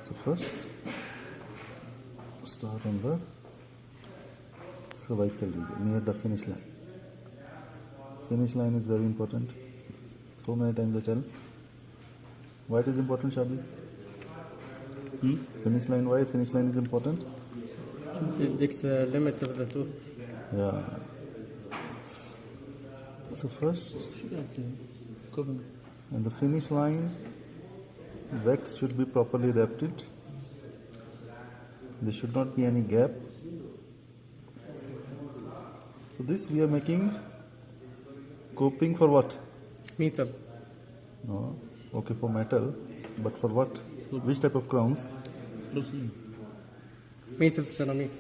So first start on the cervical region near the finish line. Finish line is very important. So many times I tell. Why it is important, Shabli? Finish line, why finish line is important? It's the limit of the tooth. Yeah. So first, in the finish line, wax should be properly wrapped it. There should not be any gap. So this we are making coping for what? Metal. No. Okay, for metal. But for what? Which type of crowns? Metal ceramic.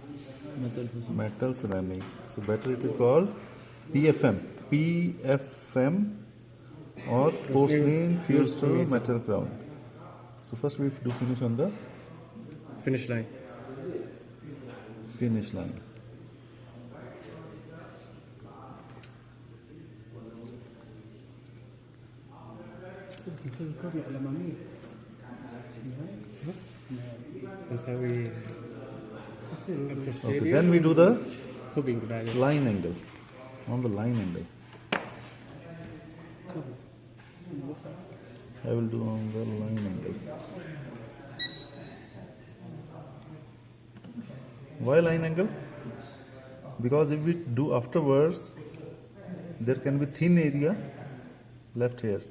Metal ceramic. So better it is called PFM. PFM or porcelain fused to metal crown. So first we do finish on the Finish line. finish line. نسوي Okay, then we do the كوبينج بعدين. line angle. On the line angle. I will do on the line angle. Why line angle? Because if we do afterwards, there can be thin area left here.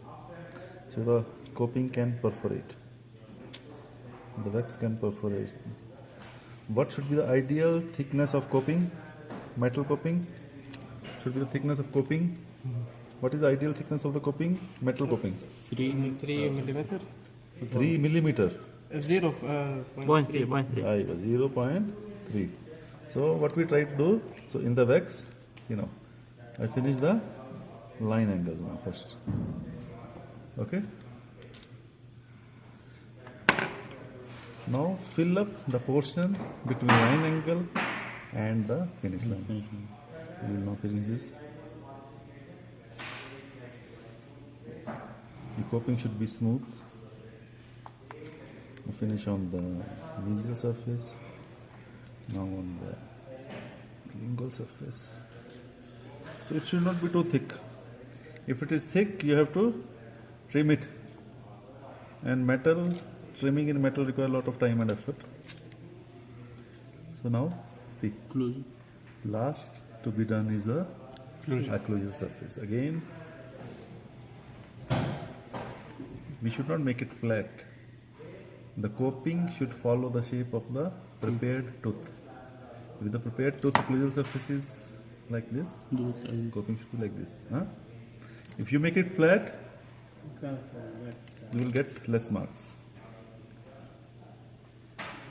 So the coping can perforate. The wax can perforate. What should be the ideal thickness of coping? Metal coping? Should be the thickness of coping. What is the ideal thickness of the coping? Metal coping. 3 millimeter. 3 millimeter. 0.3. 0.3. So what we try to do, so in the wax, I finish the line angles now first. Okay. Now fill up the portion between line angle and the finish line. We will now finish this. The coping should be smooth. Finish on the mesial surface. Now on the lingual surface. So it should not be too thick. If it is thick, you have to trim it. And trimming in metal requires a lot of time and effort. So now, see, last to be done is the occlusal surface. Again, we should not make it flat. The coping should follow the shape of the prepared tooth. With the prepared tooth, occlusal surface is like this. Coping should be like this. If you make it flat, you will get less marks.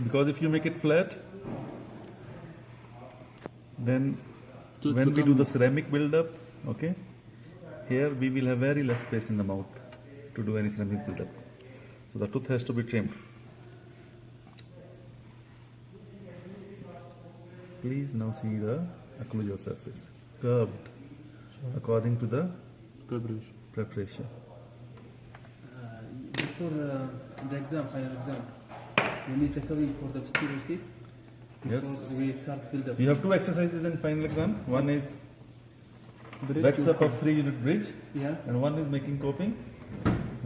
Because if you make it flat, then when we do the ceramic build-up, okay, here we will have very less space in the mouth to do any ceramic build-up. So the tooth has to be trimmed. Please now see the occlusal surface, curved according to the preparation. Before the final exam, we need the covering for the posterior teeth. Yes. We start build up. You have two exercises in final exam. One is wax up of 3-unit bridge, and one is making coping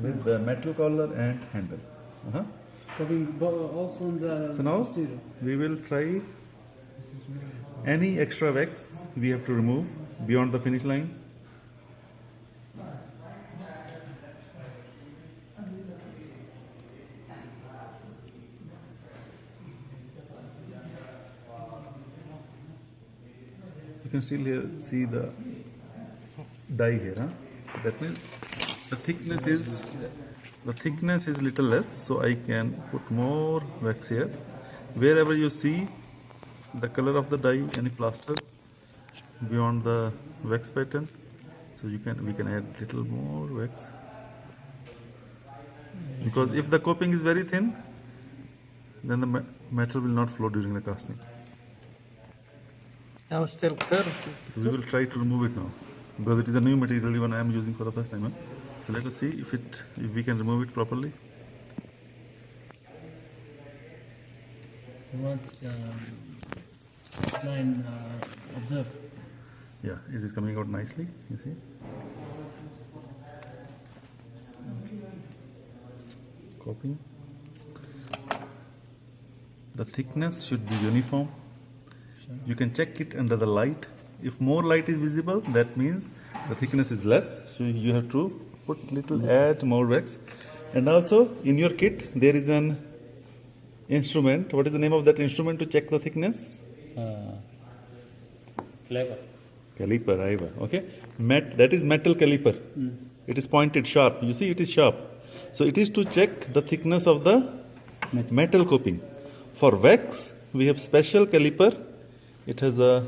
with the metal collar and handle. Covering also on the So now posterior. we will try any extra wax we have to remove beyond the finish line. You can still see the dye here. That means the thickness is little less, so I can put more wax here. Wherever you see the color of the dye, any plaster beyond the wax pattern, so we can add little more wax. Because if the coping is very thin, then the metal will not flow during the casting. Now still curved. So we will try to remove it now, because it is a new material even I am using for the first time. So let us see if we can remove it properly. You want line observe. Yeah, it is coming out nicely, you see. Copying. The thickness should be uniform. You can check it under the light. If more light is visible, that means the thickness is less. So you have to add more wax. And also in your kit there is an instrument. What is the name of that instrument to check the thickness? Caliper, Aiva. Okay. That is metal caliper. It is pointed sharp. You see, it is sharp. So it is to check the thickness of the metal coping. For wax, we have special caliper. It has a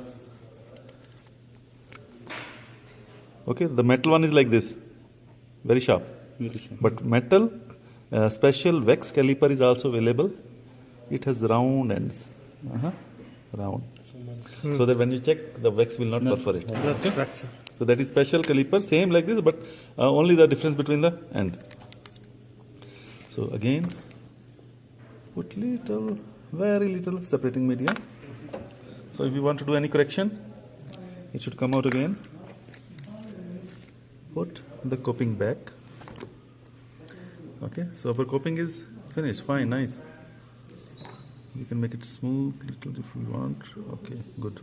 the metal one is like this, very sharp. But metal special wax caliper is also available. It has round ends, round, so that when you check, the wax will not perforate. Okay? So that is special caliper, same like this, but only the difference between the end. So again, put very little separating media. So if you want to do any correction, it should come out again. Put the coping back. Okay, so our coping is finished. Fine, nice. You can make it smooth little if you want. Okay, good.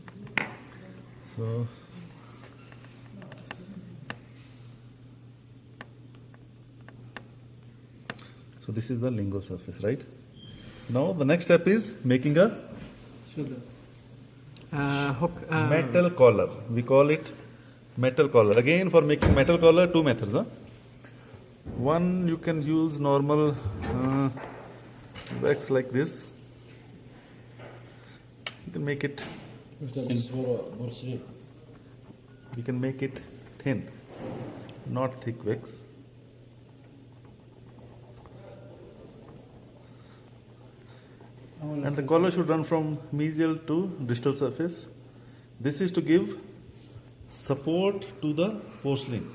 So this is the lingual surface, right? Now the next step is making a hook. Metal collar. We call it metal collar. Again, for making metal collar, two methods. One, you can use normal wax like this. You can make it thin, not thick wax. And the collar should run from mesial to distal surface. This is to give support to the porcelain.